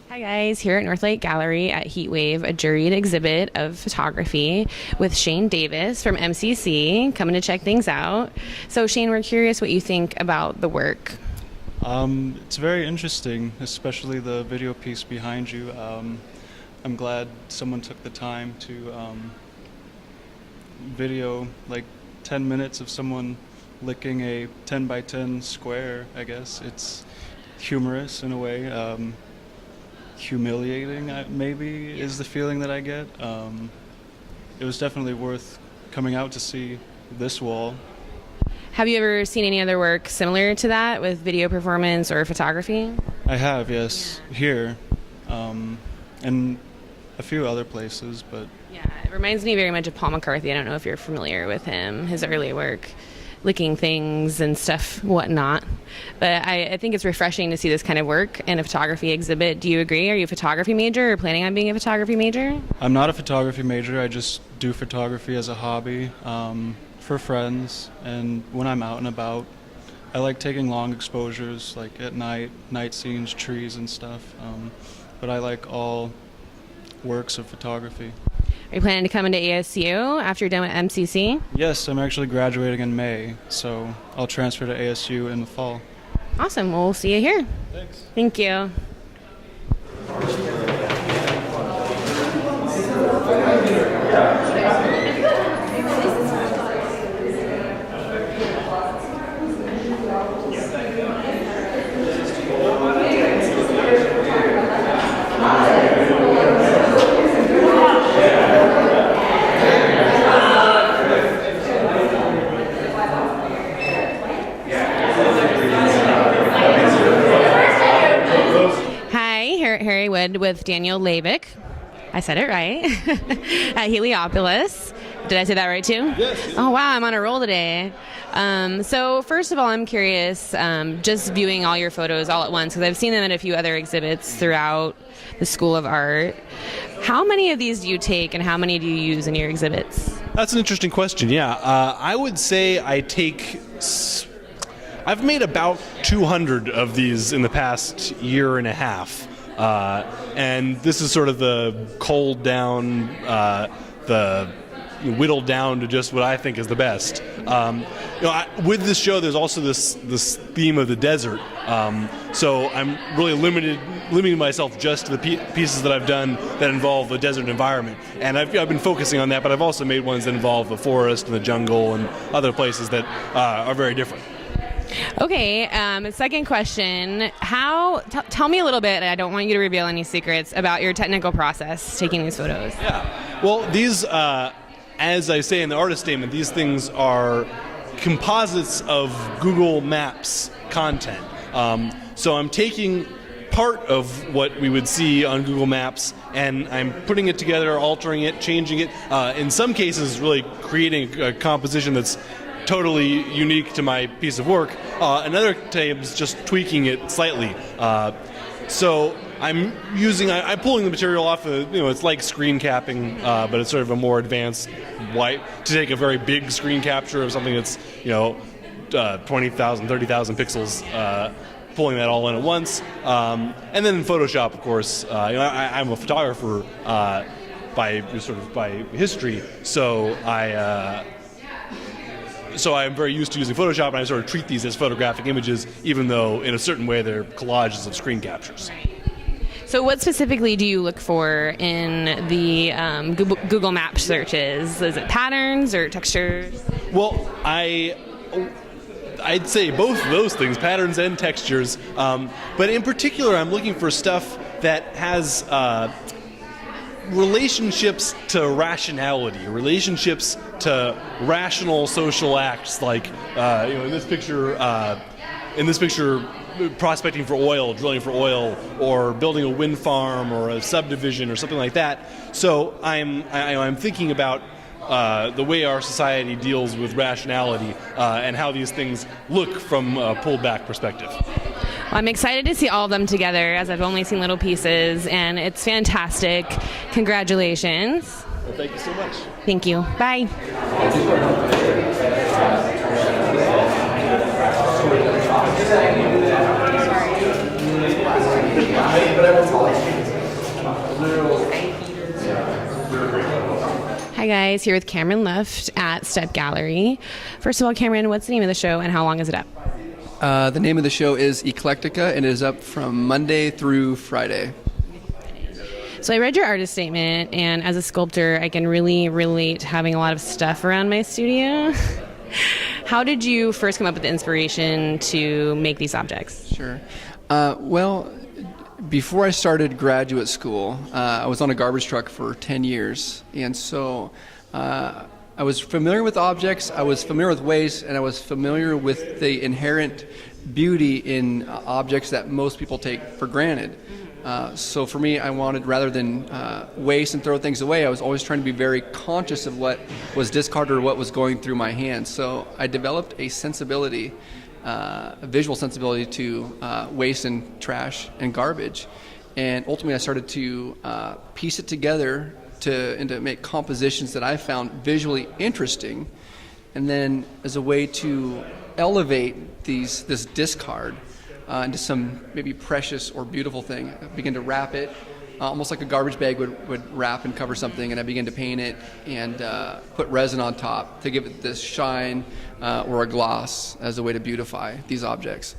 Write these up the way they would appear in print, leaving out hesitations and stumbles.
Hi guys, here at Northlake Gallery at Heatwave, a juried exhibit of photography with Shane Davis from MCC coming to check things out. So Shane, we're curious what you think about the work. It's very interesting, especially the video piece behind you. I'm glad someone took the time to video like 10 minutes of someone licking a 10 by 10 square, I guess. It's humorous in a way. Humiliating, maybe, is the feeling that I get. It was definitely worth coming out to see this wall. Have you ever seen any other work similar to that with video performance or photography? I have, yes, here, and a few other places, but... Yeah, it reminds me very much of Paul McCarthy. I don't know if you're familiar with him, his early work, licking things and stuff, whatnot. But I think it's refreshing to see this kind of work in a photography exhibit. Do you agree? Are you a photography major or planning on being a photography major? I'm not a photography major. I just do photography as a hobby for friends, and when I'm out and about. I like taking long exposures, like at night scenes, trees and stuff. But I like all works of photography. Are you planning to come into ASU after you're done with MCC? Yes, I'm actually graduating in May, so I'll transfer to ASU in the fall. Awesome. Well, we'll see you here. Thanks. Thank you. Harry Wood with Daniel Levick. I said it right. At Heliopolis. Did I say that right too? Yes. Oh wow, I'm on a roll today. So first of all, I'm curious, just viewing all your photos all at once, because I've seen them at a few other exhibits throughout the School of Art. How many of these do you take and how many do you use in your exhibits? That's an interesting question, yeah. I would say I've made about 200 of these in the past year and a half. And this is sort of the culled down, the whittled down to just what I think is the best. With this show, there's also this theme of the desert. So I'm really limiting myself just to the pieces that I've done that involve the desert environment. And I've been focusing on that, but I've also made ones that involve the forest and the jungle and other places that are very different. Okay, second question. Tell me a little bit, I don't want you to reveal any secrets, about your technical process taking these photos. Yeah, well, these, as I say in the artist statement, these things are composites of Google Maps content. So I'm taking part of what we would see on Google Maps and I'm putting it together, altering it, changing it, in some cases really creating a composition that's totally unique to my piece of work. Another times just tweaking it slightly. So I'm pulling the material off of, it's like screen capping, but it's sort of a more advanced to take a very big screen capture of something that's, 20,000, 30,000 pixels, pulling that all in at once. And then in Photoshop, of course, I'm a photographer by history, so I'm very used to using Photoshop, and I sort of treat these as photographic images, even though in a certain way they're collages of screen captures. So what specifically do you look for in the Google Maps searches? Is it patterns or textures? Well, I'd say both of those things, patterns and textures. But in particular, I'm looking for stuff that has relationships to rationality, relationships to rational social acts, like in this picture, prospecting for oil, drilling for oil, or building a wind farm or a subdivision or something like that. So I'm thinking about the way our society deals with rationality and how these things look from a pulled back perspective. Well, I'm excited to see all of them together, as I've only seen little pieces, and it's fantastic. Congratulations. Well, thank you so much. Thank you. Bye. But I will guys, here with Cameron Luft at Step Gallery. First of all, Cameron, what's the name of the show and how long is it up? The name of the show is Eclectica, and it is up from Monday through Friday. So I read your artist statement, and as a sculptor, I can really relate to having a lot of stuff around my studio. How did you first come up with the inspiration to make these objects? Sure. Well, before I started graduate school, I was on a garbage truck for 10 years, and so I was familiar with objects, I was familiar with waste, and I was familiar with the inherent beauty in objects that most people take for granted. So for me, I wanted, rather than waste and throw things away, I was always trying to be very conscious of what was discarded or what was going through my hands. So I developed a sensibility, a visual sensibility to waste and trash and garbage. And ultimately, I started to piece it together and to make compositions that I found visually interesting. And then as a way to elevate this discard into some maybe precious or beautiful thing, I began to wrap it almost like a garbage bag would wrap and cover something, and I began to paint it and put resin on top to give it this shine or a gloss as a way to beautify these objects.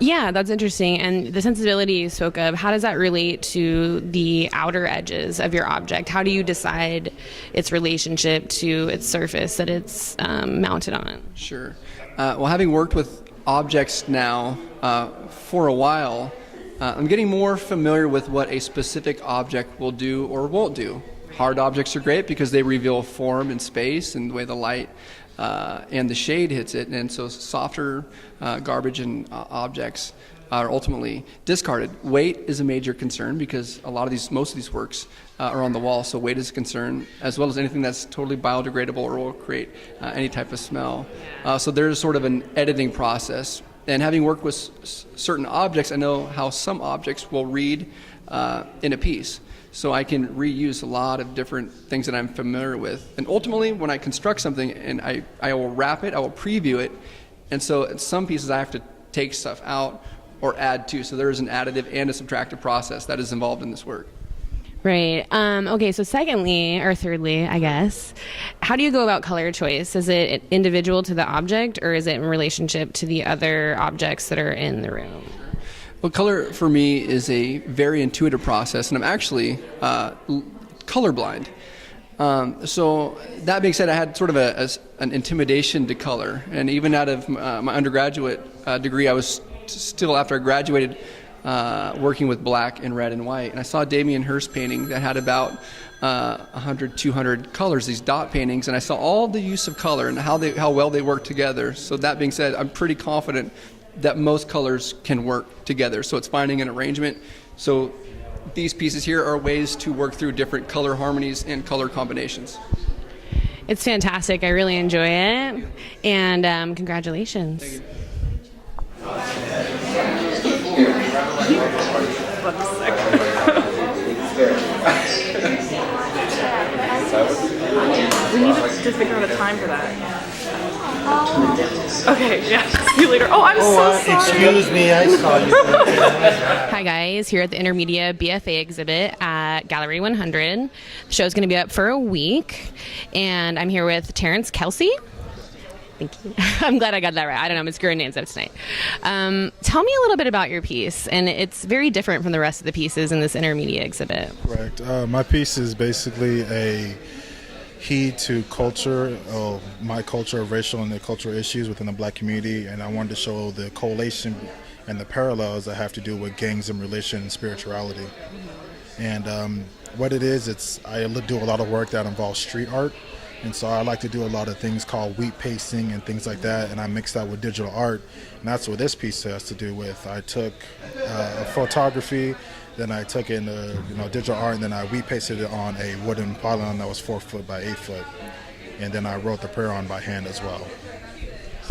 Yeah, that's interesting. And the sensibility you spoke of, how does that relate to the outer edges of your object? How do you decide its relationship to its surface that it's mounted on? Sure. Well, having worked with objects now for a while, I'm getting more familiar with what a specific object will do or won't do. Hard objects are great because they reveal form and space and the way the light and the shade hits it, and so softer garbage and objects are ultimately discarded. Weight is a major concern because most of these works are on the wall, so weight is a concern, as well as anything that's totally biodegradable or will create any type of smell. So there's sort of an editing process. And having worked with certain objects, I know how some objects will read in a piece. So I can reuse a lot of different things that I'm familiar with. And ultimately, when I construct something and I will wrap it, I will preview it. And so in some pieces I have to take stuff out or add to. So there is an additive and a subtractive process that is involved in this work. Right. Okay, so thirdly, I guess, how do you go about color choice? Is it individual to the object, or is it in relationship to the other objects that are in the room? Well, color for me is a very intuitive process, and I'm actually colorblind. So that being said, I had sort of an intimidation to color, and even out of my undergraduate degree, I was still, after I graduated, working with black and red and white. And I saw Damien Hirst painting that had about 100, 200 colors, these dot paintings, and I saw all the use of color and how well they work together. So that being said, I'm pretty confident that most colors can work together. So it's finding an arrangement. So these pieces here are ways to work through different color harmonies and color combinations. It's fantastic. I really enjoy it. And congratulations. Thank you. We need to figure out a time for that. Okay, yeah. See you later. Oh, I'm so sorry. Excuse me, I saw you. Hi guys, here at the Intermedia BFA exhibit at Gallery 100. The show's going to be up for a week, and I'm here with Terrence Kelsey. Thank you. I'm glad I got that right. I don't know, I'm screwing names up tonight. Tell me a little bit about your piece, and it's very different from the rest of the pieces in this Intermedia exhibit. Correct. My piece is basically a heed to culture, my culture, racial and the cultural issues within the black community, and I wanted to show the correlation and the parallels that have to do with gangs and religion and spirituality. And what it is, I do a lot of work that involves street art, and so I like to do a lot of things called wheat pasting and things like that, and I mix that with digital art, and that's what this piece has to do with. I took photography, then I took in digital art, and then I wheat pasted it on a wooden pylon that was 4 foot by 8 foot, and then I wrote the prayer on by hand as well.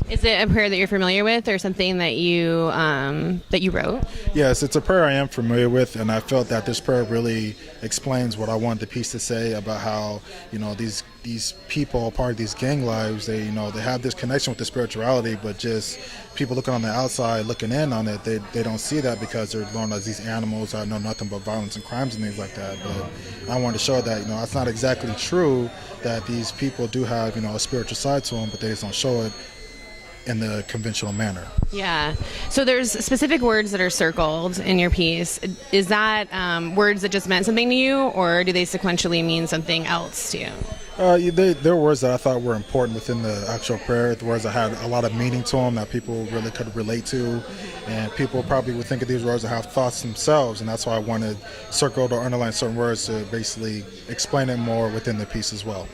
Is it a prayer that you're familiar with, or something that you wrote? Yes, it's a prayer I am familiar with, and I felt that this prayer really explains what I wanted the piece to say about how, these people, part of these gang lives, they have this connection with the spirituality, but just people looking on the outside, looking in on it, they don't see that because they're known as these animals that know nothing but violence and crimes and things like that. But I wanted to show that, that's not exactly true, that these people do have, a spiritual side to them, but they just don't show it in the conventional manner. Yeah. So there's specific words that are circled in your piece. Is that words that just meant something to you, or do they sequentially mean something else to you? There were words that I thought were important within the actual prayer. The words that had a lot of meaning to them that people really could relate to, and people probably would think of these words that have thoughts themselves, and that's why I wanted circled or underline certain words to basically explain it more within the piece as well.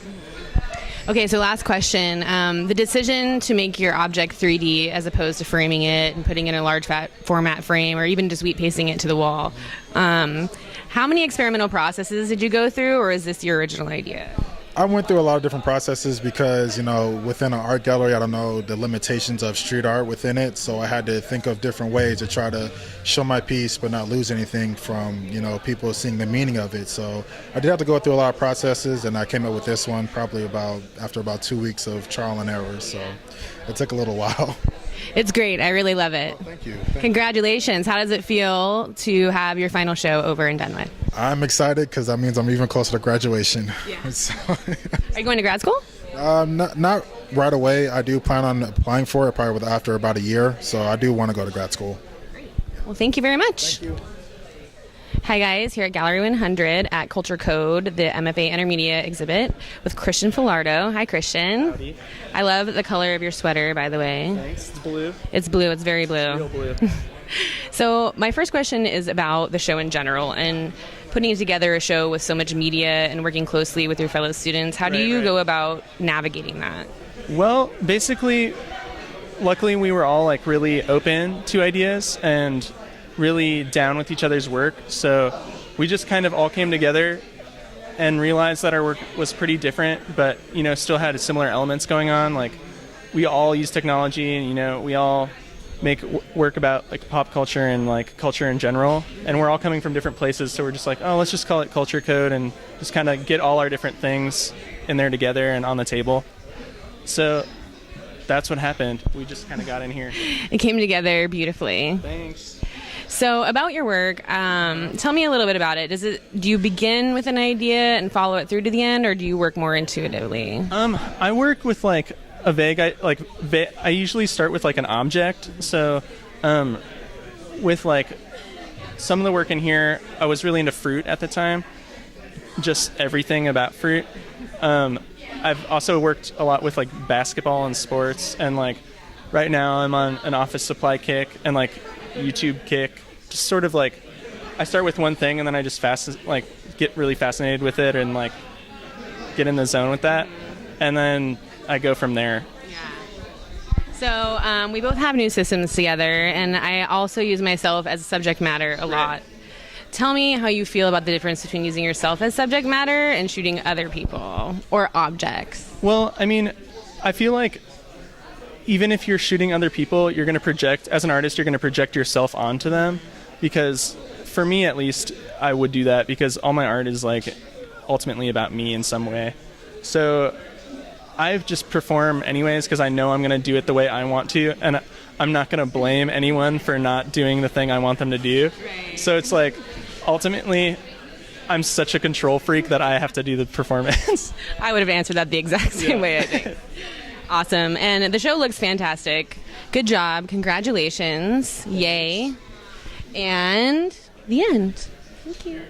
Okay, so last question. The decision to make your object 3D as opposed to framing it and putting it in a large format frame, or even just wheat pasting it to the wall, how many experimental processes did you go through, or is this your original idea? I went through a lot of different processes because, within an art gallery, I don't know the limitations of street art within it. So I had to think of different ways to try to show my piece but not lose anything from, people seeing the meaning of it. So I did have to go through a lot of processes, and I came up with this one probably after about 2 weeks of trial and error. So it took a little while. It's great. I really love it. Oh, thank you. Congratulations. How does it feel to have your final show over and done with? I'm excited because that means I'm even closer to graduation. Yeah. So, Are you going to grad school? not right away. I do plan on applying for it probably after about a year. So I do want to go to grad school. Well, thank you very much. Thank you. Hi guys, here at Gallery 100 at Culture Code, the MFA Intermediate exhibit with Christian Filardo. Hi Christian. Howdy. I love the color of your sweater, by the way. Thanks. It's blue. It's blue. It's very blue. Real blue. So my first question is about the show in general and putting together a show with so much media and working closely with your fellow students. How do you go about navigating that? Well, basically, luckily we were all really open to ideas and really down with each other's work. So we just kind of all came together and realized that our work was pretty different, but still had similar elements going on. We all use technology, and we all make work about pop culture and culture in general, and we're all coming from different places. So we're just let's just call it Culture Code and just kind of get all our different things in there together and on the table. So that's what happened. We just kind of got in here. It came together beautifully. Thanks. So about your work, tell me a little bit about it. Do you begin with an idea and follow it through to the end, or do you work more intuitively? I work with a vague, I usually start with an object. So with some of the work in here, I was really into fruit at the time, just everything about fruit. I've also worked a lot with basketball and sports, and right now I'm on an office supply kick and YouTube kick. Just sort of I start with one thing and then I just get really fascinated with it and get in the zone with that, and then I go from there. So we both have new systems together, and I also use myself as a subject matter a lot. Tell me how you feel about the difference between using yourself as subject matter and shooting other people or objects. Well, I feel even if you're shooting other people, you're going to project, as an artist, you're going to project yourself onto them, because for me at least, I would do that because all my art is ultimately about me in some way. So I just perform anyways because I know I'm going to do it the way I want to, and I'm not going to blame anyone for not doing the thing I want them to do. Right. So it's ultimately, I'm such a control freak that I have to do the performance. I would have answered that the exact same way, I think. Awesome. And the show looks fantastic. Good job. Congratulations. Yay. And the end. Thank you.